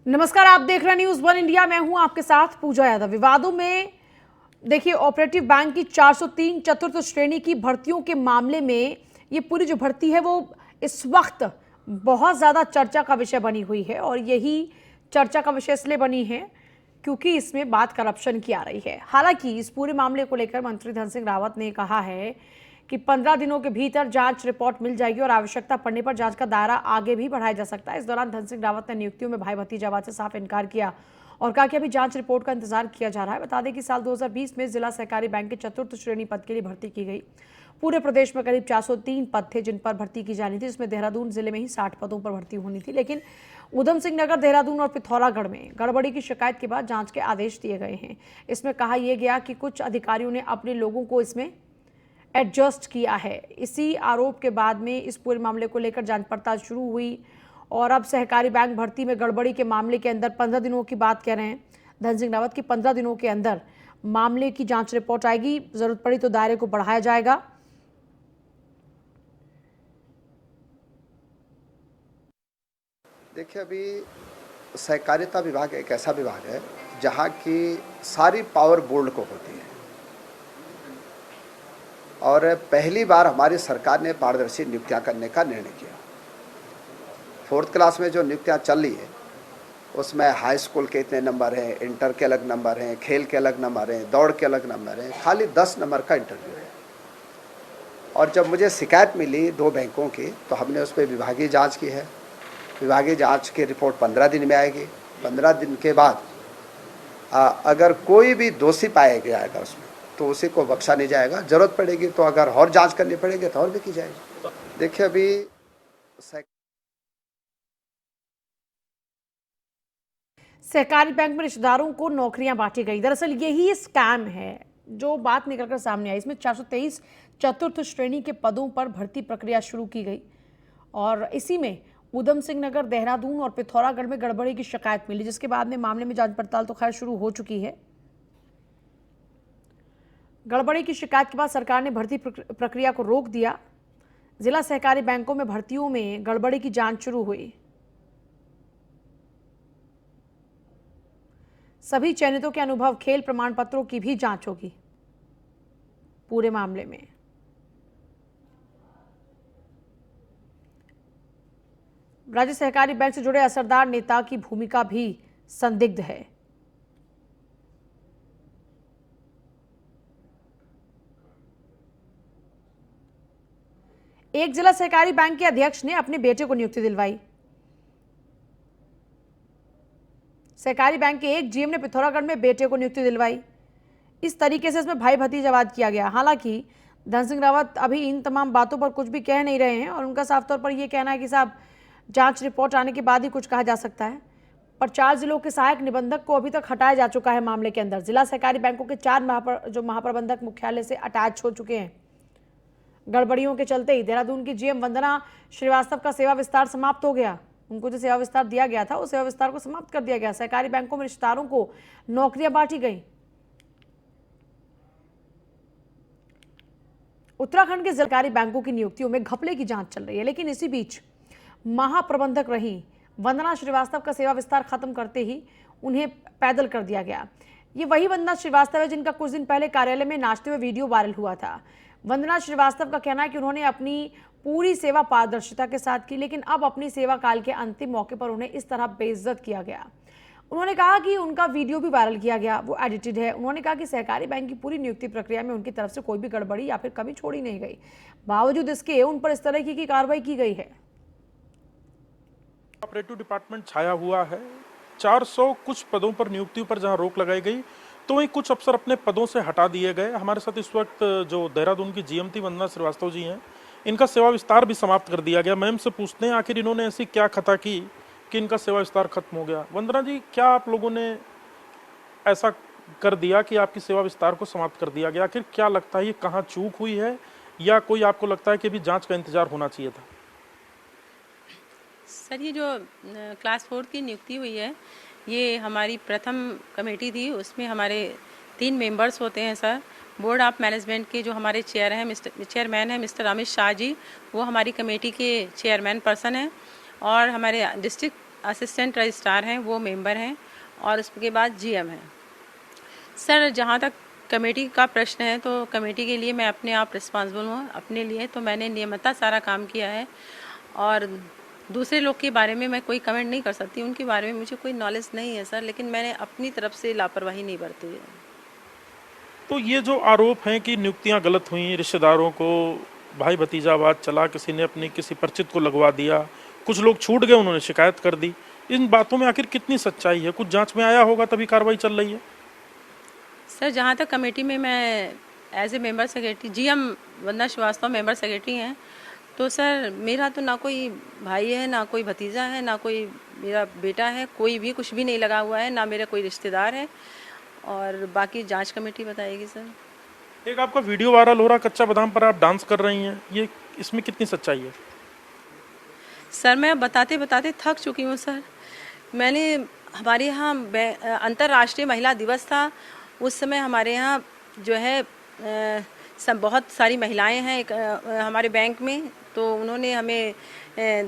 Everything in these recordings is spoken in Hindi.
नमस्कार, आप देख रहे हैं न्यूज वन इंडिया। मैं हूं आपके साथ पूजा यादव। विवादों में देखिए, ऑपरेटिव बैंक की 403 चतुर्थ श्रेणी की भर्तियों के मामले में ये पूरी जो भर्ती है वो इस वक्त बहुत ज्यादा चर्चा का विषय बनी हुई है। और यही चर्चा का विषय इसलिए बनी है क्योंकि इसमें बात करप्शन की आ रही है। हालांकि इस पूरे मामले को लेकर मंत्री धन सिंह रावत ने कहा है कि 15 दिनों के भीतर जांच रिपोर्ट मिल जाएगी और आवश्यकता पड़ने पर जांच का दायरा आगे भी बढ़ाया जा सकता है। इस दौरान धन सिंह रावत ने नियुक्तियों में भाई भतीजावाद से साफ इनकार किया और कहा कि अभी जांच रिपोर्ट का इंतजार किया जा रहा है। बता दें कि साल 2020 में जिला सहकारी बैंक के चतुर्थ श्रेणी पद के लिए भर्ती की गई। पूरे प्रदेश में करीब 403 पद थे जिन पर भर्ती की जानी थी, जिसमें देहरादून जिले में ही 60 पदों पर भर्ती होनी थी। लेकिन उधम सिंह नगर, देहरादून और पिथौरागढ़ में गड़बड़ी की शिकायत के बाद जांच के आदेश दिए गए हैं। इसमें कहा यह गया कि कुछ अधिकारियों ने अपने लोगों को इसमें एडजस्ट किया है। इसी आरोप के बाद में इस पूरे मामले को लेकर जांच पड़ताल शुरू हुई और अब सहकारी बैंक भर्ती में गड़बड़ी के मामले के अंदर 15 दिनों की बात कह रहे हैं धन सिंह रावत की। 15 दिनों के अंदर मामले की जांच रिपोर्ट आएगी, जरूरत पड़ी तो दायरे को बढ़ाया जाएगा। देखिए, अभी सहकारिता विभाग एक ऐसा विभाग है जहाँ की सारी पावर बोर्ड को होती है और पहली बार हमारी सरकार ने पारदर्शी नियुक्तियाँ करने का निर्णय किया। 4th क्लास में जो नियुक्तियाँ चल रही है उसमें हाई स्कूल के इतने नंबर हैं, इंटर के अलग नंबर हैं, खेल के अलग नंबर हैं, दौड़ के अलग नंबर हैं, खाली 10 नंबर का इंटरव्यू है। और जब मुझे शिकायत मिली 2 बैंकों की तो हमने उस पर विभागीय जाँच की है। विभागीय जांच की रिपोर्ट 15 दिन में आएगी। 15 दिन के बाद अगर कोई भी दोषी पाया गया उसमें तो उसी को बख्शा नहीं जाएगा। जरूरत पड़ेगी तो अगर और जांच करनी पड़ेगी तो और भी की जाएगी। देखिए, अभी सहकारी बैंक में रिश्तेदारों को नौकरियां बांटी गई। दरअसल यही स्कैम है जो बात निकलकर सामने आई। इसमें 423 चतुर्थ श्रेणी के पदों पर भर्ती प्रक्रिया शुरू की गई और इसी में उधम सिंह नगर, देहरादून और पिथौरागढ़ में गड़बड़ी की शिकायत मिली, जिसके बाद में मामले में जांच पड़ताल तो खैर शुरू हो चुकी है। गड़बड़ी की शिकायत के बाद सरकार ने भर्ती प्रक्रिया को रोक दिया। जिला सहकारी बैंकों में भर्तियों में गड़बड़ी की जांच शुरू हुई। सभी चयनितों के अनुभव, खेल प्रमाण पत्रों की भी जांच होगी पूरे मामले में। राज्य सहकारी बैंक से जुड़े असरदार नेता की भूमिका भी संदिग्ध है। एक जिला सहकारी बैंक के अध्यक्ष ने अपने बेटे को नियुक्ति दिलवाई। सहकारी बैंक के एक जीएम ने पिथौरागढ़ में बेटे को नियुक्ति दिलवाई। इस तरीके से इसमें भाई भतीजावाद किया गया। हालांकि धन सिंह रावत अभी इन तमाम बातों पर कुछ भी कह नहीं रहे हैं और उनका साफ तौर पर यह कहना है कि साहब जांच रिपोर्ट आने के बाद ही कुछ कहा जा सकता है। पर 4 जिलों के सहायक निबंधक को अभी तक हटाया जा चुका है मामले के अंदर। जिला सहकारी बैंकों के 4 महाप्रबंधक मुख्यालय से अटैच हो चुके हैं। गड़बड़ियों के चलते ही देहरादून की जीएम वंदना श्रीवास्तव का सेवा विस्तार समाप्त हो गया। उनको जो सेवा विस्तार दिया गया था उस सेवा विस्तार को समाप्त कर दिया गया। सहकारी बैंकों में रिश्तेदारों को नौकरियां बांटी गई। उत्तराखंड के सरकारी बैंकों की नियुक्तियों में घपले की जांच चल रही है, लेकिन इसी बीच महाप्रबंधक रही वंदना श्रीवास्तव का सेवा विस्तार खत्म करते ही उन्हें पैदल कर दिया गया। ये वही वंदना श्रीवास्तव है जिनका कुछ दिन पहले कार्यालय में नाचते हुए वीडियो वायरल हुआ था। वंदना श्रीवास्तव का कहना है कि उन्होंने अपनी पूरी सेवा पारदर्शिता के साथ की, लेकिन अब अपनी सेवा काल के अंतिम मौके पर उन्हें इस तरह बेइज्जत किया गया। उन्होंने कहा कि उनका वीडियो भी वायरल किया गया, वो एडिटेड है। उन्होंने कहा कि सहकारी बैंक की पूरी नियुक्ति प्रक्रिया में उनकी तरफ से कोई भी गड़बड़ी या फिर कमी छोड़ी नहीं गई। बावजूद इसके उन पर इस तरह की कार्रवाई की गई है। ऑपरेटिव डिपार्टमेंट छाया हुआ है। 400 कुछ पदों पर नियुक्तियों पर जहां रोक लगाई गई तो वहीं कुछ अफसर अपने पदों से हटा दिए गए। हमारे साथ इस वक्त जो देहरादून की जीएम थी वंदना श्रीवास्तव जी हैं, इनका सेवा विस्तार भी समाप्त कर दिया गया। मैम से पूछते हैं आखिर इन्होंने ऐसी क्या खता की कि इनका सेवा विस्तार खत्म हो गया। वंदना जी, क्या आप लोगों ने ऐसा कर दिया कि आपकी सेवा विस्तार को समाप्त कर दिया गया? आखिर क्या लगता है, ये कहाँ चूक हुई है या कोई आपको लगता है कि अभी जांच का इंतजार होना चाहिए था? सर, ये जो क्लास 4 की नियुक्ति हुई है, ये हमारी प्रथम कमेटी थी। उसमें हमारे 3 मेंबर्स होते हैं सर। बोर्ड ऑफ मैनेजमेंट के जो हमारे चेयरमैन हैं मिस्टर अमित शाह जी, वो हमारी कमेटी के चेयरमैन पर्सन हैं। और हमारे डिस्ट्रिक्ट असिस्टेंट रजिस्ट्रार हैं वो मेंबर हैं और उसके बाद जीएम हैं। सर जहाँ तक कमेटी का प्रश्न है तो कमेटी के लिए मैं अपने आप रिस्पॉन्सिबल हूँ। अपने लिए तो मैंने नियमितता सारा काम किया है और दूसरे लोग के बारे में मैं कोई कमेंट नहीं कर सकती, उनके बारे में मुझे कोई नॉलेज नहीं है सर, लेकिन मैंने अपनी तरफ से लापरवाही नहीं बरती है। तो ये जो आरोप हैं कि नियुक्तियां गलत हुई, रिश्तेदारों को भाई भतीजावाद चला, किसी ने अपनी किसी परिचित को लगवा दिया, कुछ लोग छूट गए, उन्होंने शिकायत कर दी, इन बातों में आखिर कितनी सच्चाई है? कुछ जांच में आया होगा तभी कार्रवाई चल रही है। सर जहाँ तक कमेटी में मैं as a member secretary, GM Vandana Shrivastava member secretary हैं, तो सर मेरा तो ना कोई भाई है, ना कोई भतीजा है, ना कोई मेरा बेटा है, कोई भी कुछ भी नहीं लगा हुआ है, ना मेरा कोई रिश्तेदार है, और बाकी जांच कमेटी बताएगी सर। एक आपका वीडियो वायरल हो रहा, कच्चा बादाम पर आप डांस कर रही हैं, ये इसमें कितनी सच्चाई है? सर मैं बताते बताते थक चुकी हूँ सर। मैंने हमारे यहाँ अंतर्राष्ट्रीय महिला दिवस था, उस समय हमारे यहाँ जो है सब बहुत सारी महिलाएं हैं हमारे बैंक में, तो उन्होंने हमें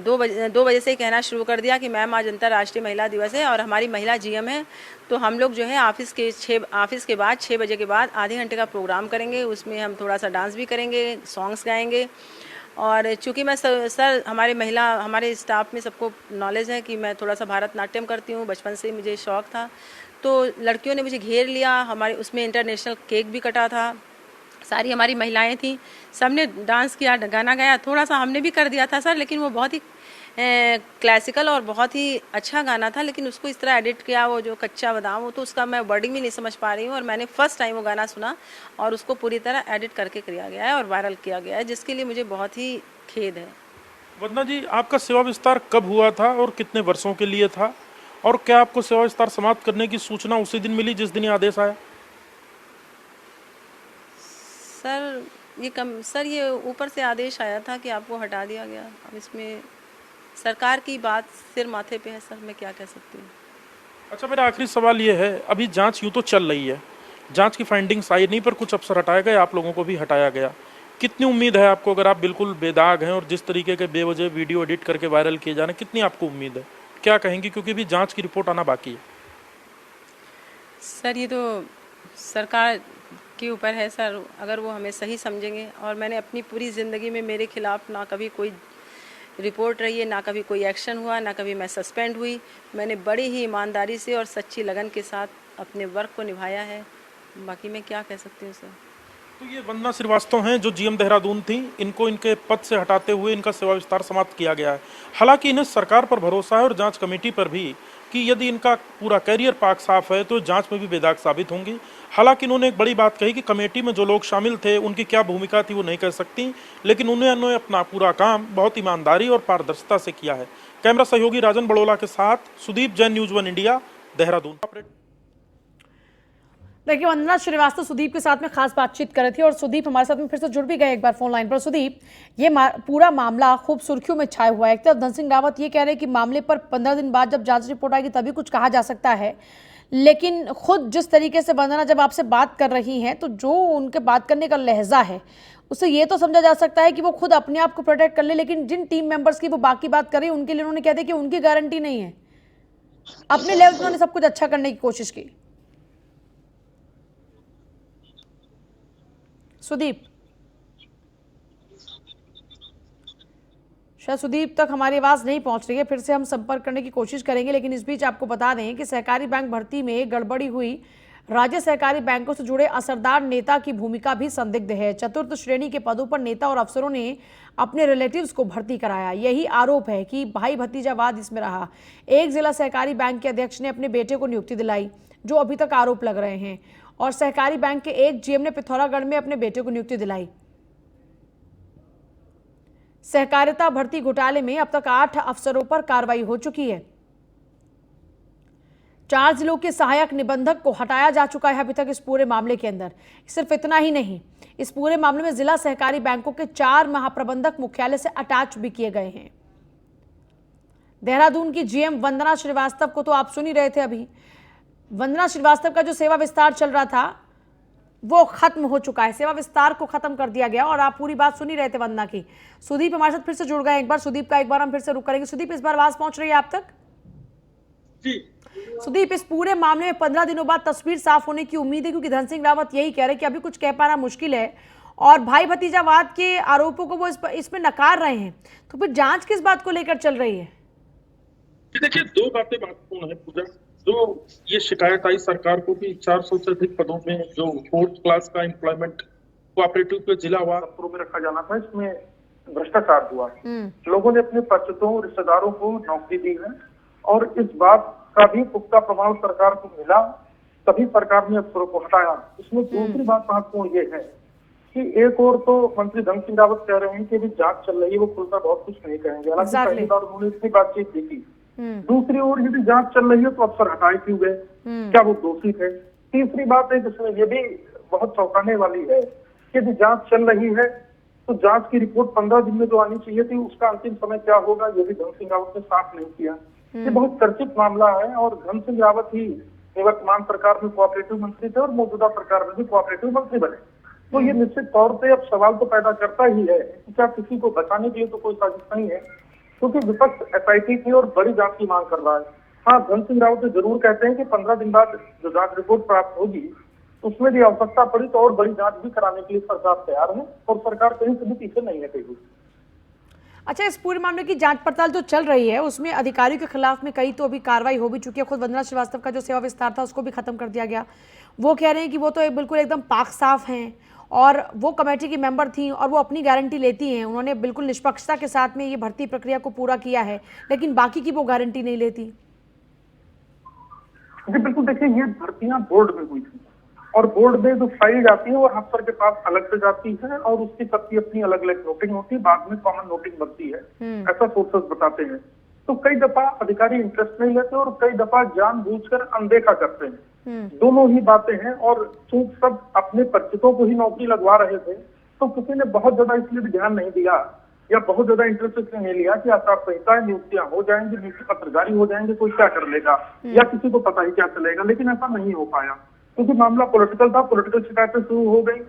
2 बजे से ही कहना शुरू कर दिया कि मैम आज अंतर्राष्ट्रीय महिला दिवस है और हमारी महिला जीएम है, तो हम लोग जो है ऑफिस के बाद 6 बजे के बाद आधे घंटे का प्रोग्राम करेंगे, उसमें हम थोड़ा सा डांस भी करेंगे, सॉन्ग्स गाएंगे। और चूँकि मैं सर हमारे स्टाफ में सबको नॉलेज है कि मैं थोड़ा सा भरतनाट्यम करती हूँ, बचपन से मुझे शौक़ था, तो लड़कियों ने मुझे घेर लिया, हमारे उसमें इंटरनेशनल केक भी कटा था, सारी हमारी महिलाएं थी, सबने डांस किया, गाना गाया, थोड़ा सा हमने भी कर दिया था सर, लेकिन वो बहुत ही क्लासिकल और बहुत ही अच्छा गाना था, लेकिन उसको इस तरह एडिट किया, वो जो कच्चा बादाम, वो तो उसका मैं वर्डिंग भी नहीं समझ पा रही हूँ, और मैंने फर्स्ट टाइम वो गाना सुना और उसको पूरी तरह एडिट करके किया गया है और वायरल किया गया है, जिसके लिए मुझे बहुत ही खेद है। वंदना जी, आपका सेवा विस्तार कब हुआ था और कितने वर्षों के लिए था, और क्या आपको सेवा विस्तार समाप्त करने की सूचना उसी दिन मिली जिस दिन आदेश आया? सर ये ऊपर से आदेश आया था कि आपको हटा दिया गया। अब इसमें सरकार की बात सिर माथे पे है सर, मैं क्या कह सकती हूँ। अच्छा, मेरा आखिरी सवाल ये है, अभी जांच यूं तो चल रही है, जांच की फाइंडिंग्स आई नहीं, पर कुछ अफसर हटाए गए, आप लोगों को भी हटाया गया, कितनी उम्मीद है आपको, अगर आप बिल्कुल बेदाग हैं और जिस तरीके के बेवजह वीडियो एडिट करके वायरल किए जा रहे हैं, कितनी आपको उम्मीद है, क्या कहेंगी, क्योंकि अभी जांच की रिपोर्ट आना बाकी है? सर ये तो सरकार के ऊपर है सर, अगर वो हमें सही समझेंगे, और मैंने अपनी पूरी ज़िंदगी में मेरे खिलाफ ना कभी कोई रिपोर्ट रही है, ना कभी कोई एक्शन हुआ, ना कभी मैं सस्पेंड हुई, मैंने बड़ी ही ईमानदारी से और सच्ची लगन के साथ अपने वर्क को निभाया है, बाकी मैं क्या कह सकती हूँ सर। तो ये वंदना श्रीवास्तव हैं जो जीएम देहरादून थी, इनको इनके पद से हटाते हुए इनका सेवा विस्तार समाप्त किया गया है। हालांकि इन्हें सरकार पर भरोसा है और जांच कमेटी पर भी कि यदि इनका पूरा कैरियर पाक साफ है तो जांच में भी बेदाग साबित होंगी। हालांकि इन्होंने एक बड़ी बात कही कि कमेटी में जो लोग शामिल थे उनकी क्या भूमिका थी वो नहीं कह सकती, लेकिन उन्होंने अपना पूरा काम बहुत ईमानदारी और पारदर्शिता से किया है। कैमरा सहयोगी राजन बड़ोला के साथ सुदीप जैन, न्यूज़ 1 इंडिया, देहरादून। देखिए, वंदना श्रीवास्तव सुदीप के साथ में खास बातचीत कर रहे थे और सुदीप हमारे साथ में फिर से जुड़ भी गए एक बार फोन लाइन पर। सुदीप, ये पूरा मामला खूब सुर्खियों में छाया हुआ है। एक तरफ धन सिंह रावत ये कह रहे हैं कि मामले पर 15 दिन बाद जब जांच रिपोर्ट आएगी तभी कुछ कहा जा सकता है, लेकिन खुद जिस तरीके से वंदना जब आपसे बात कर रही हैं तो जो उनके बात करने का लहजा है उससे ये तो समझा जा सकता है कि वो खुद अपने आप को प्रोटेक्ट कर ले, लेकिन जिन टीम मेंबर्स की वो बाकी बात कर रही है उनके लिए उन्होंने कह दिया कि उनकी गारंटी नहीं है। अपने लेवल पर उन्होंने सब कुछ अच्छा करने की कोशिश की। सुदीप, शायद सुदीप तक हमारी आवाज नहीं पहुंच रही है, फिर से हम संपर्क करने की कोशिश करेंगे, लेकिन इस बीच आपको बता दें कि सहकारी बैंक भर्ती में गड़बड़ी हुई, राज्य सहकारी बैंकों से जुड़े असरदार नेता की भूमिका भी संदिग्ध है। चतुर्थ श्रेणी के पदों पर नेता और अफसरों ने अपने रिलेटिव्स को भर्ती कराया, यही आरोप है कि भाई भतीजावाद इसमें रहा। एक जिला सहकारी बैंक के अध्यक्ष ने अपने बेटे को नियुक्ति दिलाई, जो अभी तक आरोप लग रहे हैं, और सहकारी बैंक के एक जीएम ने पिथौरागढ़ में अपने बेटे को नियुक्ति दिलाई। सहकारिता भर्ती घोटाले में अब तक 8 अफसरों पर कार्रवाई हो चुकी है। 4 जिलों के सहायक निबंधक को हटाया जा चुका है अभी तक इस पूरे मामले के अंदर। सिर्फ इतना ही नहीं, इस पूरे मामले में जिला सहकारी बैंकों के 4 महाप्रबंधक मुख्यालय से अटैच भी किए गए हैं। देहरादून की जीएम वंदना श्रीवास्तव को तो आप सुन ही रहे थे अभी। वंदना श्रीवास्तव का जो सेवा विस्तार चल रहा था वो खत्म हो चुका है, सेवा विस्तार को खत्म कर दिया गया, और आप पूरी बात सुन ही रहे थे वंदना की। सुदीप हमारे साथ फिर से जुड़ गए एक बार, सुदीप का एक बार हम फिर से रुक करेंगे। सुदीप, इस बार आवाज पहुंच रही है आप तक? जी सुदीप, इस पूरे मामले में 15 दिनों बाद तस्वीर साफ होने की उम्मीद है, क्योंकि धन सिंह रावत यही कह रहे हैं कि अभी कुछ कह पाना मुश्किल है और भाई भतीजावाद के आरोपों को वो इसमें नकार रहे हैं। तो फिर जांच किस बात को लेकर चल रही है? देखिए, दो बातें महत्वपूर्ण है पूजा। जो ये शिकायत आई सरकार को कि 400 से अधिक पदों में जो 4th क्लास का एम्प्लॉयमेंट कोऑपरेटिव के जिलावार दफ्तरों में रखा जाना था, इसमें भ्रष्टाचार हुआ है। लोगों ने अपने परिचितों रिश्तेदारों को नौकरी दी है और इस बात का भी पुख्ता प्रमाण सरकार को मिला, तभी सरकार ने अफसरों को हटाया। इसमें दूसरी बात महत्वपूर्ण ये है कि एक और तो मंत्री धन सिंह रावत कह रहे हैं कि अभी जांच चल रही है, वो खुलकर बहुत कुछ नहीं कहेंगे। हालांकि पहली बार उन्होंने इतनी बातचीत की थी। दूसरी ओर यदि जांच चल रही है तो अफसर हटाए क्यों गए, क्या वो दोषी थे? तीसरी बात है जिसमें ये भी बहुत चौंकाने वाली है कि यदि जांच चल रही है तो जांच की रिपोर्ट 15 दिन में जो आनी चाहिए थी, उसका अंतिम समय क्या होगा, ये भी धन सिंह रावत ने साफ नहीं किया। ये बहुत चर्चित मामला है और धन सिंह रावत ही निवर्तमान सरकार में कोऑपरेटिव मंत्री थे और मौजूदा सरकार में भी कोऑपरेटिव मंत्री बने। तो ये निश्चित तौर पे अब सवाल तो पैदा करता ही है कि क्या किसी को बचाने के लिए तो कोई साजिश नहीं है, क्योंकि विपक्ष एसआईटी की और बड़ी जांच की मांग कर रहा है। हाँ, धन सिंह रावत जरूर कहते हैं कि 15 दिन बाद जो जांच रिपोर्ट प्राप्त होगी उसमें भी आवश्यकता पड़ी तो और बड़ी जांच भी कराने के लिए सरकार तैयार है और सरकार कहीं से भी पीछे नहीं है कहीं। अच्छा, इस पूरे मामले की जांच पड़ताल जो चल रही है उसमें अधिकारियों के खिलाफ में कई तो अभी कार्रवाई हो भी चुकी है। खुद वंदना श्रीवास्तव का जो सेवा विस्तार था उसको भी खत्म कर दिया गया। वो कह रहे हैं कि वो तो बिल्कुल एकदम पाक साफ हैं और वो कमेटी की मेंबर थी और वो अपनी गारंटी लेती हैं, उन्होंने बिल्कुल निष्पक्षता के साथ में ये भर्ती प्रक्रिया को पूरा किया है, लेकिन बाकी की वो गारंटी नहीं लेती। जी बिल्कुल, देखिए ये भर्तियां बोर्ड में हुई थी और बोर्ड में जो फाइल जाती है वो अफसर के पास अलग से जाती है और उसकी सबकी अपनी अलग अलग नोटिंग होती है, बाद में कॉमन नोटिंग बनती है, ऐसा सोर्सेस बताते हैं। तो कई दफा अधिकारी इंटरेस्ट नहीं लेते और कई दफा जानबूझकर अनदेखा करते हैं। दोनों ही बातें हैं और चूंकि सब अपने परिचितों को ही नौकरी लगवा रहे थे तो किसी ने बहुत ज्यादा इसलिए भी ध्यान नहीं दिया या बहुत ज्यादा इंटरेस्ट इसलिए नहीं लिया कि आचार संहिता नियुक्तियां हो जाएंगी, नियुक्ति पत्र जारी हो जाएंगे, कोई क्या कर लेगा या किसी को पता ही क्या चलेगा। लेकिन ऐसा नहीं हो पाया क्योंकि मामला पॉलिटिकल था, पॉलिटिकल शिकायतें शुरू हो गई।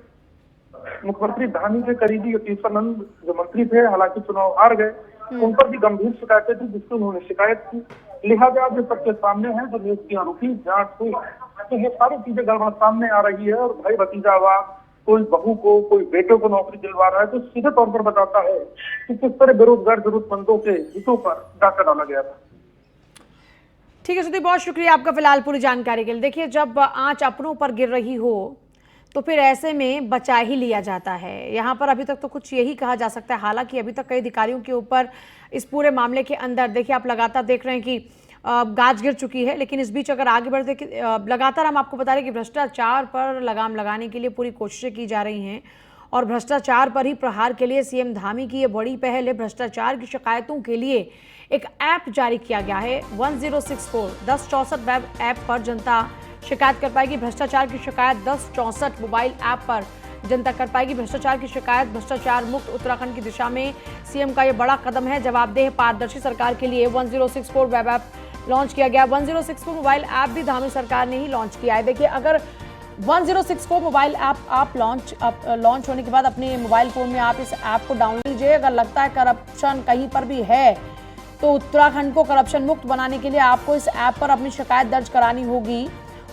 मुख्यमंत्री धामी के करीबी यतीशानंद जो मंत्री थे, हालांकि चुनाव हार गए, उन पर भी गंभीर शिकायतें थी जिसकी उन्होंने शिकायत की। लिहाजा जो सबके सामने है, जो नियुक्तियां रुकी, जांच हुई, तो ये सारी चीजें गड़बड़ सामने आ रही है और भाई भतीजावाद, कोई बहू को कोई बेटे को नौकरी दिलवा रहा है, तो सीधे तौर पर बताता है कि किस तरह बेरोजगार जरूरतमंदों के हितों पर डाका डाला गया था। ठीक है सुदीप, बहुत शुक्रिया आपका फिलहाल पूरी जानकारी के लिए। देखिए, जब आंच अपनों पर गिर रही हो तो फिर ऐसे में बचा ही लिया जाता है। यहाँ पर अभी तक तो कुछ यही कहा जा सकता है। हालांकि अभी तक कई अधिकारियों के ऊपर इस पूरे मामले के अंदर देखिए आप लगातार देख रहे हैं कि गाज गिर चुकी है, लेकिन इस बीच अगर आगे बढ़ते लगातार हम आपको बता रहे हैं कि भ्रष्टाचार पर लगाम लगाने के लिए पूरी कोशिशें की जा रही हैं और भ्रष्टाचार पर ही प्रहार के लिए सीएम धामी की ये बड़ी पहल है। भ्रष्टाचार की शिकायतों के लिए एक ऐप जारी किया गया है 1064 1064 वेब ऐप पर जनता शिकायत कर पाएगी। भ्रष्टाचार की शिकायत 1064 मोबाइल ऐप पर जनता कर पाएगी। भ्रष्टाचार की शिकायत, भ्रष्टाचार मुक्त उत्तराखंड की दिशा में सीएम का ये बड़ा कदम है। जवाबदेह पारदर्शी सरकार के लिए 1064 वेब ऐप लॉन्च किया गया। 1064 मोबाइल ऐप भी धामी सरकार ने ही लॉन्च किया है। देखिए, अगर 1064 मोबाइल ऐप आप लॉन्च होने के बाद अपने मोबाइल फोन में आप इस ऐप को डाउनलोड कीजिए। अगर लगता है करप्शन कहीं पर भी है तो उत्तराखंड को करप्शन मुक्त बनाने के लिए आपको इस ऐप पर अपनी शिकायत दर्ज करानी होगी।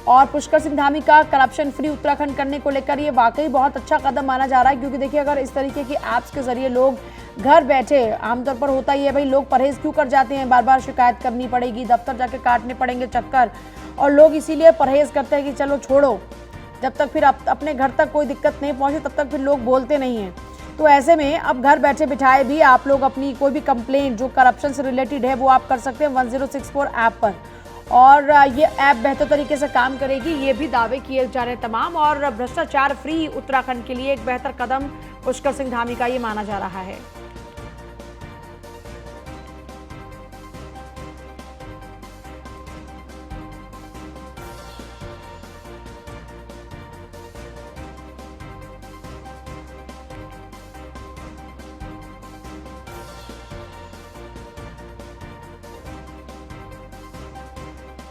और पुष्कर सिंह धामी का करप्शन फ्री उत्तराखंड करने को लेकर ये वाकई बहुत अच्छा कदम माना जा रहा है, क्योंकि देखिए अगर इस तरीके की ऐप्स के जरिए लोग घर बैठे, आमतौर पर होता ही है भाई, लोग परहेज क्यों कर जाते हैं, बार बार शिकायत करनी पड़ेगी, दफ्तर जाके काटने पड़ेंगे चक्कर, और लोग इसीलिए परहेज करते हैं कि चलो छोड़ो, जब तक फिर अपने घर तक कोई दिक्कत नहीं पहुंचे तब तक फिर लोग बोलते नहीं हैं। तो ऐसे में अब घर बैठे बिठाए भी आप लोग अपनी कोई भी कंप्लेंट जो करप्शन से रिलेटेड है वो आप कर सकते हैं 1064 ऐप पर। और ये ऐप बेहतर तरीके से काम करेगी, ये भी दावे किए जा रहे हैं तमाम। और भ्रष्टाचार फ्री उत्तराखंड के लिए एक बेहतर कदम पुष्कर सिंह धामी का ये माना जा रहा है।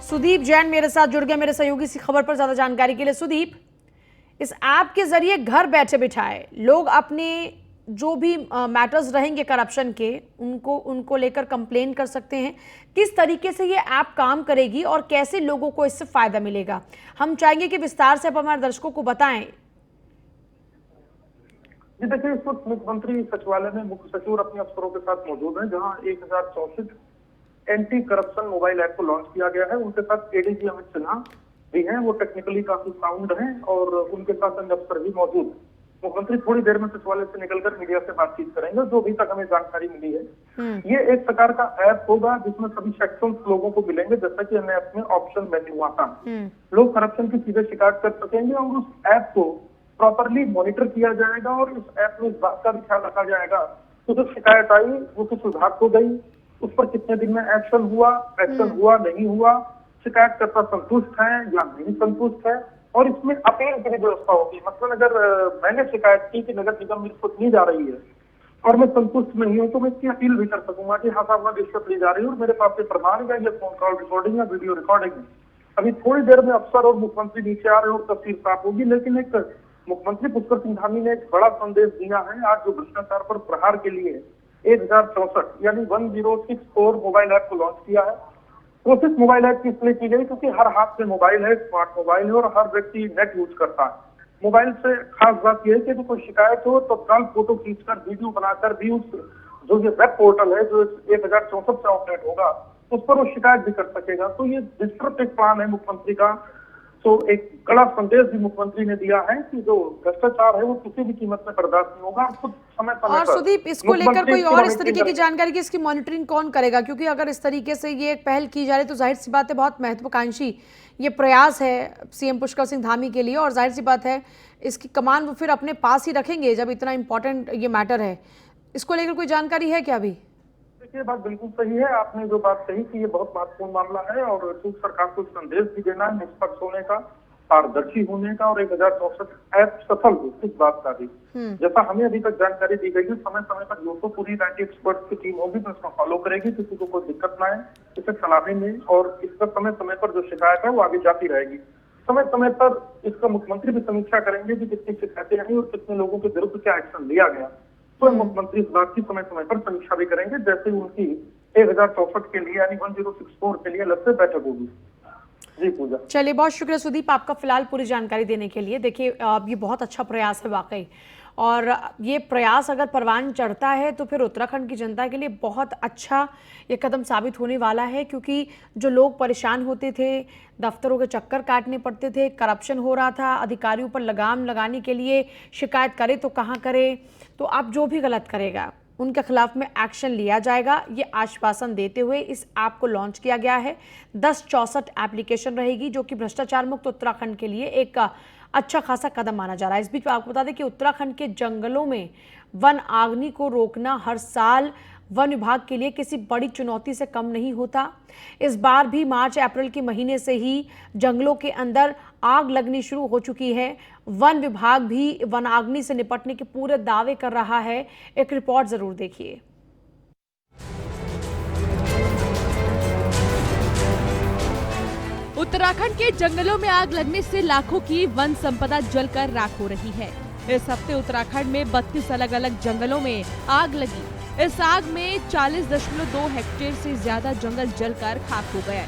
सुदीप जैन मेरे साथ जुड़ गए मेरे सहयोगी इसी खबर पर ज्यादा जानकारी के लिए। सुदीप, इस ऐप के जरिए घर बैठे बिठाए लोग अपने जो भी मैटर्स रहेंगे करप्शन के, उनको लेकर कंप्लेन कर सकते हैं। किस तरीके से ये ऐप काम करेगी और कैसे लोगों को इससे फायदा मिलेगा, हम चाहेंगे कि विस्तार से आप हमारे दर्शकों को बताएं। जी देखिए, इस वक्त मुख्यमंत्री सचिवालय में मुख्य सचिव अपने अफसरों के साथ मौजूद हैं, जहां 1064 एंटी करप्शन मोबाइल ऐप को लॉन्च किया गया है। उनके साथ एडीजी अमित सिन्हा भी हैं, वो टेक्निकली काफी साउंड हैं, और उनके साथ अन्य अफसर भी मौजूद हैं। मुख्यमंत्री थोड़ी देर में सचिवालय से निकलकर मीडिया से बातचीत करेंगे। जो अभी तक हमें जानकारी मिली है, ये एक प्रकार का ऐप होगा जिसमें सभी सेक्शन लोगों को मिलेंगे, जैसा कि अन्य ऐप में ऑप्शन मेन्यू आता है। लोग करप्शन की सीधे शिकायत कर सकेंगे और उस ऐप को प्रॉपरली मॉनिटर किया जाएगा, और इस ऐप में इस बात का भी ख्याल रखा जाएगा कि जो शिकायत आई वो किस विभाग को गई, उस पर कितने दिन में एक्शन हुआ नहीं हुआ, शिकायतकर्ता संतुष्ट है या नहीं संतुष्ट है, और इसमें अपील की भी व्यवस्था होगी। मतलब अगर मैंने शिकायत की कि नगर निगम रिश्वत ली जा रही है और मैं संतुष्ट नहीं हूँ, तो मैं इसकी अपील भी कर सकूंगा कि हाँ साहब, मैं रिश्वत ली जा रही हूँ और मेरे पास ये प्रमाण है, ये फोन कॉल रिकॉर्डिंग या वीडियो रिकॉर्डिंग है। अभी थोड़ी देर में अफसर और मुख्यमंत्री नीचे आ रहे हैं और तस्वीर साफ होगी। लेकिन एक मुख्यमंत्री पुष्कर सिंह धामी ने एक बड़ा संदेश दिया है आज, जो भ्रष्टाचार पर प्रहार के लिए 1064 यानी 1064 मोबाइल ऐप को लॉन्च किया है। कोशिश मोबाइल ऐप की इसलिए की गई क्योंकि हर हाथ में मोबाइल है, स्मार्ट मोबाइल है, और हर व्यक्ति नेट यूज करता है। मोबाइल से खास बात यह है कि कोई शिकायत हो तो तत्काल फोटो खींचकर, वीडियो बनाकर भी उस जो ये वेब पोर्टल है जो 1064 से ऑपरेट होगा, उस पर वो शिकायत भी कर सकेगा। तो ये विस्तृत एक प्लान है मुख्यमंत्री का। तो एक कड़ा संदेश भी मुख्यमंत्री ने दिया है कि जो भ्रष्टाचार है वो किसी भी कीमत में बर्दाश्त नहीं होगा। खुद समय पर और सुदीप, इसको लेकर कोई और इस तरीके की जानकारी की इसकी मॉनिटरिंग कौन करेगा? क्योंकि अगर इस तरीके से ये एक पहल की जा रही है तो जाहिर सी बात है बहुत महत्वाकांक्षी ये प्रयास है सीएम पुष्कर सिंह धामी के लिए, और जाहिर सी बात है इसकी कमान वो फिर अपने पास ही रखेंगे जब इतना इंपॉर्टेंट ये मैटर है। इसको लेकर कोई जानकारी है क्या अभी? ये बात बिल्कुल सही है, आपने जो बात कही कि ये बहुत महत्वपूर्ण मामला है, और सरकार को संदेश भी देना है निष्पक्ष होने का, पारदर्शी होने का, और 1064 ऐप सफल हो इस बात का भी। जैसा हमें अभी तक जानकारी दी गई है, समय समय पर जो तो पूरी 90 एक्सपर्ट्स की टीम होगी जो इसको फॉलो करेगी, किसी को कोई दिक्कत ना है इसे चलाने में, और इसका समय समय पर जो शिकायत है वो आगे जाती रहेगी। समय समय पर इसका मुख्यमंत्री भी समीक्षा करेंगे कि कितनी शिकायतें आई और कितने लोगों के विरुद्ध क्या एक्शन लिया गया। तो मुख्यमंत्री इस बात की समय समय पर समीक्षा भी करेंगे, जैसे उनकी 1064 के लिए यानी 1064 के लिए अलग से बैठक होगी। जी पूजा। चलिए, बहुत शुक्रिया सुदीप आपका फिलहाल पूरी जानकारी देने के लिए। देखिए, ये बहुत अच्छा प्रयास है वाकई, और ये प्रयास अगर परवान चढ़ता है तो फिर उत्तराखंड की जनता के लिए बहुत अच्छा ये कदम साबित होने वाला है, क्योंकि जो लोग परेशान होते थे, दफ्तरों के चक्कर काटने पड़ते थे, करप्शन हो रहा था, अधिकारियों पर लगाम लगाने के लिए शिकायत करे तो कहाँ करे, तो अब जो भी गलत करेगा उनके खिलाफ में एक्शन लिया जाएगा, ये आश्वासन देते हुए इस ऐप को लॉन्च किया गया है। 1064 एप्लीकेशन रहेगी जो कि भ्रष्टाचार मुक्त उत्तराखंड के लिए एक अच्छा खासा कदम माना जा रहा है। इस बीच आपको बता दें कि उत्तराखंड के जंगलों में वन आगनी को रोकना हर साल वन विभाग के लिए किसी बड़ी चुनौती से कम नहीं होता। इस बार भी मार्च अप्रैल के महीने से ही जंगलों के अंदर आग लगनी शुरू हो चुकी है। वन विभाग भी वन आगनी से निपटने के पूरे दावे कर रहा है। एक रिपोर्ट जरूर देखिए। उत्तराखंड के जंगलों में आग लगने से लाखों की वन संपदा जलकर राख हो रही है। इस हफ्ते उत्तराखंड में 32 अलग अलग जंगलों में आग लगी। इस आग में 40.2 हेक्टेयर से ज्यादा जंगल जलकर खाक हो गया।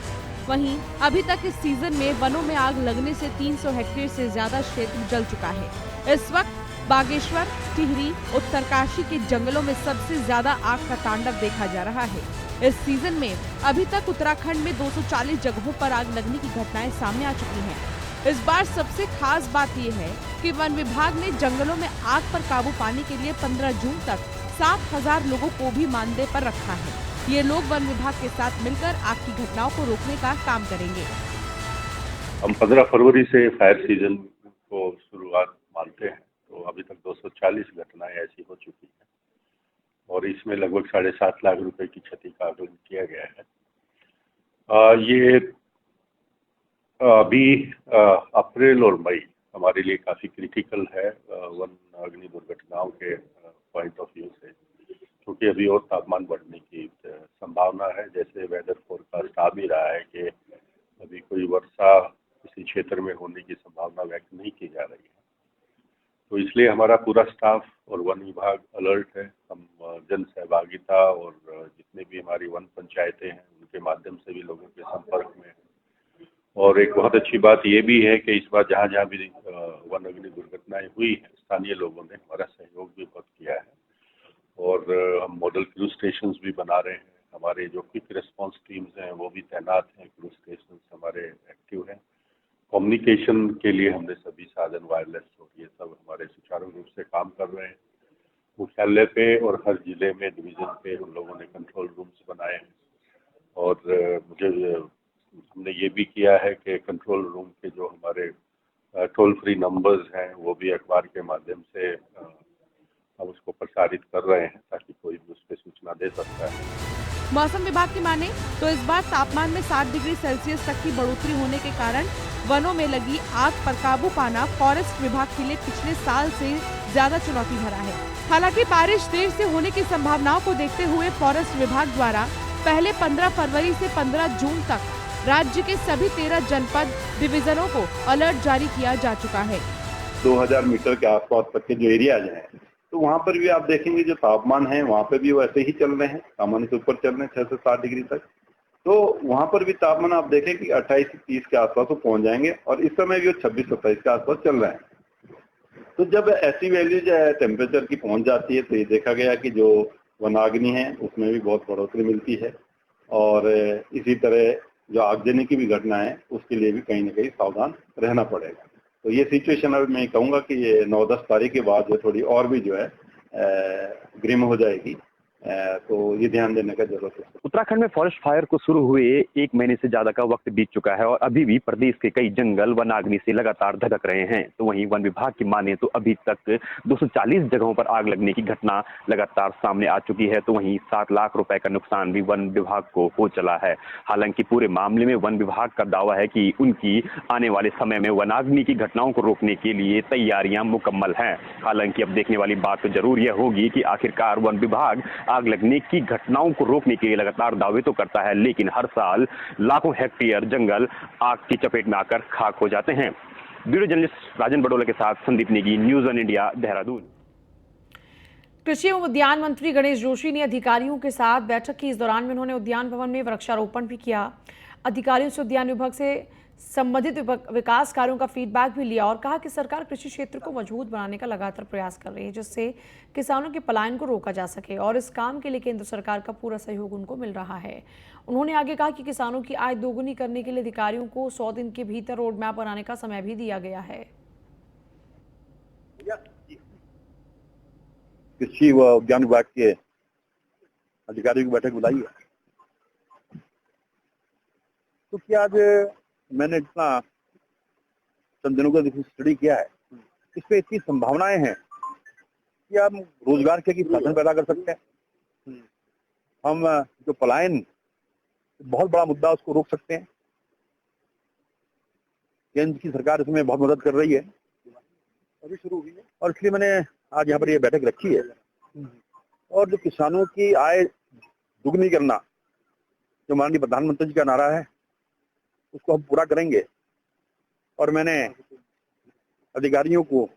वहीं अभी तक इस सीजन में वनों में आग लगने से 300 हेक्टेयर से ज्यादा क्षेत्र जल चुका है। इस वक्त बागेश्वर, टिहरी, उत्तरकाशी के जंगलों में सबसे ज्यादा आग का तांडव देखा जा रहा है। इस सीजन में अभी तक उत्तराखंड में 240 जगहों पर आग लगने की घटनाएं सामने आ चुकी हैं। इस बार सबसे खास बात यह है कि वन विभाग ने जंगलों में आग पर काबू पाने के लिए 15 जून तक 7,000 लोगों को भी मानदेय पर रखा है। ये लोग वन विभाग के साथ मिलकर आग की घटनाओं को रोकने का काम करेंगे। हम 15 फरवरी से फायर सीजन को शुरुआत मानते हैं, तो अभी तक 240 घटनाएं ऐसी हो चुकी हैं और इसमें लगभग 7.5 लाख रुपए की क्षति का आकलन किया गया है। ये अभी अप्रैल और मई हमारे लिए काफी क्रिटिकल है वन अग्नि दुर्घटनाओं के पॉइंट ऑफ व्यू से, क्योंकि अभी और तापमान बढ़ने की संभावना है। जैसे वेदर फोरकास्ट आ भी रहा है कि अभी कोई वर्षा किसी क्षेत्र में होने की संभावना व्यक्त नहीं की जा रही है। तो इसलिए हमारा पूरा स्टाफ और वन विभाग अलर्ट है। हम जन सहभागिता और जितने भी हमारी वन पंचायतें हैं उनके माध्यम से भी लोगों के संपर्क में हैं। और एक बहुत अच्छी बात ये भी है कि इस बार जहाँ जहाँ भी वन अग्नि दुर्घटनाएं हुई हैं, स्थानीय लोगों ने हमारा सहयोग भी बहुत किया है और हम मॉडल क्रू स्टेशंस भी बना रहे हैं। हमारे जो क्विक रिस्पांस टीम्स हैं वो भी तैनात हैं, क्रू स्टेशंस हमारे एक्टिव हैं। कम्युनिकेशन के लिए हमने सभी साधन वायरलेस और ये सब हमारे सुचारू रूप से काम कर रहे हैं। मुख्यालय पे और हर जिले में डिवीजन पे हम लोगों ने कंट्रोल रूम्स बनाए हैं और हमने ये भी किया है कि कंट्रोल रूम के जो हमारे टोल फ्री नंबर्स हैं वो भी अखबार के माध्यम से हम उसको प्रसारित कर रहे हैं ताकि कोई भी उस पर सूचना दे सकता है। मौसम विभाग की माने तो इस बार तापमान में 7 डिग्री सेल्सियस तक की बढ़ोतरी होने के कारण वनों में लगी आग पर काबू पाना फॉरेस्ट विभाग के लिए पिछले साल से ज्यादा चुनौती भरा है। हालांकि बारिश देर से होने की संभावनाओं को देखते हुए फॉरेस्ट विभाग द्वारा पहले 15 फरवरी से 15 जून तक राज्य के सभी 13 जनपद डिवीजनों को अलर्ट जारी किया जा चुका है। 2000 मीटर के आसपास तक के जो एरियाज हैं तो वहाँ पर भी आप देखेंगे जो तापमान है वहाँ पे भी वैसे ही चल रहे हैं, सामान्य से ऊपर चल रहे हैं 6 से 7 डिग्री तक। तो वहाँ पर भी तापमान आप देखें कि 28 से 30 के आसपास वो पहुँच जाएंगे और इस समय भी वो 26-27 के आसपास चल रहे हैं। तो जब ऐसी वैल्यूज टेम्परेचर की पहुँच जाती है तो ये देखा गया कि जो वनाग्नि है उसमें भी बहुत बढ़ोतरी मिलती है और इसी तरह जो आगजनी की भी घटना है उसके लिए भी कहीं ना कहीं सावधान रहना पड़ेगा। तो ये सिचुएशन अब मैं कहूँगा कि ये 9-10 तारीख के बाद जो थोड़ी और भी जो है ग्रिम हो जाएगी, तो ये ध्यान देने का जरूरत है। उत्तराखंड में फॉरेस्ट फायर को शुरू हुए 1 महीने से ज्यादा का वक्त बीत चुका है और अभी भी प्रदेश के कई जंगल वनाग्नि से लगातार धधक रहे हैं। तो वहीं वन विभाग की माने तो अभी तक 240 जगहों पर आग लगने की घटना लगातार सामने आ चुकी है। तो वहीं 7 लाख रुपए का नुकसान भी वन विभाग को हो चला है। हालांकि पूरे मामले में वन विभाग का दावा है कि उनकी आने वाले समय में वनाग्नि की घटनाओं को रोकने के लिए तैयारियां मुकम्मल हैं। हालांकि अब देखने वाली बात तो जरूर यह होगी कि आखिरकार वन विभाग आग लगने की घटनाओं को रोकने के लिए लगातार दावे तो करता है, लेकिन हर साल लाखों हेक्टेयर जंगल आग की चपेट में आकर खाक हो जाते हैं। ब्यूरो जर्नलिस्ट राजन बडोला के साथ Sandeep Negi, news on India, Dehradun. कृषि एवं उद्यान मंत्री गणेश जोशी ने अधिकारियों के साथ बैठक की। इस दौरान में उन्होंने उद्यान भवन में वृक्षारोपण भी किया। अधिकारियों से उद्यान विभाग से संबंधित विकास कार्यों का फीडबैक भी लिया और कहा कि सरकार कृषि क्षेत्र को मजबूत बनाने का लगातार प्रयास कर रही है जिससे किसानों के पलायन को रोका जा सके और इस काम के लिए केंद्र सरकार का पूरा सहयोग उनको मिल रहा है। उन्होंने आगे कहा कि किसानों की आय दोगुनी करने के लिए अधिकारियों को 100 दिन के भीतर रोड मैप बनाने का समय भी दिया गया है। कृषि व उद्यान विभाग के अधिकारियों की बैठक बुलाई है तो क्या आज मैंने इतना चंद दिनों का स्टडी किया है, इस पे इतनी संभावनाएं हैं कि हम रोजगार के साधन पैदा कर सकते हैं। हम जो पलायन बहुत बड़ा मुद्दा उसको रोक सकते हैं। केंद्र की सरकार इसमें बहुत मदद कर रही है, अभी शुरू हुई है और इसलिए मैंने आज यहाँ पर ये बैठक रखी है। और जो किसानों की आय दुगनी करना जो माननीय प्रधानमंत्री जी का नारा है उसको हम पूरा करेंगे और मैंने अधिकारियों को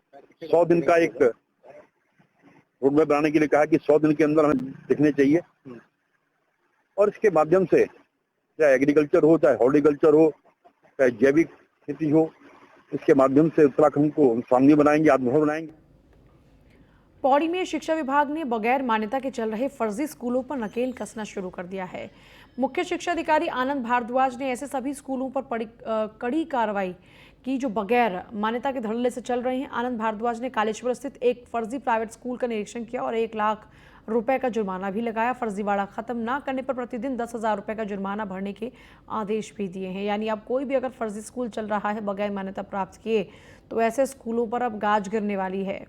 100 दिन का एक रोडमैप बनाने के लिए कहा कि 100 दिन के अंदर हमें दिखने चाहिए और इसके माध्यम से चाहे एग्रीकल्चर हो, चाहे हॉर्टिकल्चर हो, चाहे जैविक खेती हो, इसके माध्यम से उत्तराखंड को स्वावलंबी बनाएंगे, आत्मनिर्भर बनाएंगे। पौड़ी में शिक्षा विभाग ने बगैर मान्यता के चल रहे फर्जी स्कूलों पर नकेल कसना शुरू कर दिया है। मुख्य शिक्षा अधिकारी आनंद भारद्वाज ने ऐसे सभी स्कूलों पर कड़ी कार्रवाई की जो बगैर मान्यता के धड़ल्ले से चल रहे हैं। आनंद भारद्वाज ने कालेश्वर स्थित एक फर्जी प्राइवेट स्कूल का निरीक्षण किया और 1 लाख रुपए का जुर्माना भी लगाया। फर्जीवाड़ा खत्म न करने पर प्रतिदिन 10,000 रुपए का जुर्माना भरने के आदेश भी दिए हैं। यानी अब कोई भी अगर फर्जी स्कूल चल रहा है बगैर मान्यता प्राप्त किए तो ऐसे स्कूलों पर अब गाज गिरने वाली है।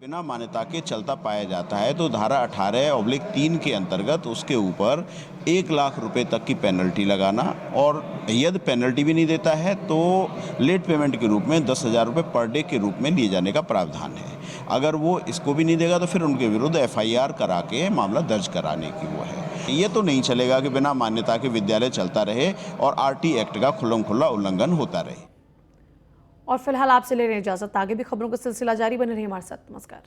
बिना मान्यता के चलता पाया जाता है तो धारा 18/3 के अंतर्गत उसके ऊपर 1 लाख रुपए तक की पेनल्टी लगाना और यदि पेनल्टी भी नहीं देता है तो लेट पेमेंट के रूप में 10,000 रुपये पर डे के रूप में लिए जाने का प्रावधान है। अगर वो इसको भी नहीं देगा तो फिर उनके विरुद्ध FIR करा के मामला दर्ज कराने की वो है। ये तो नहीं चलेगा कि बिना मान्यता के विद्यालय चलता रहे और आरटी एक्ट का खुल्लम-खुल्ला उल्लंघन होता रहे। और फिलहाल आपसे ले रहे हैं इजाजत। आगे भी खबरों का सिलसिला जारी, बने रहिए हमारे साथ। नमस्कार।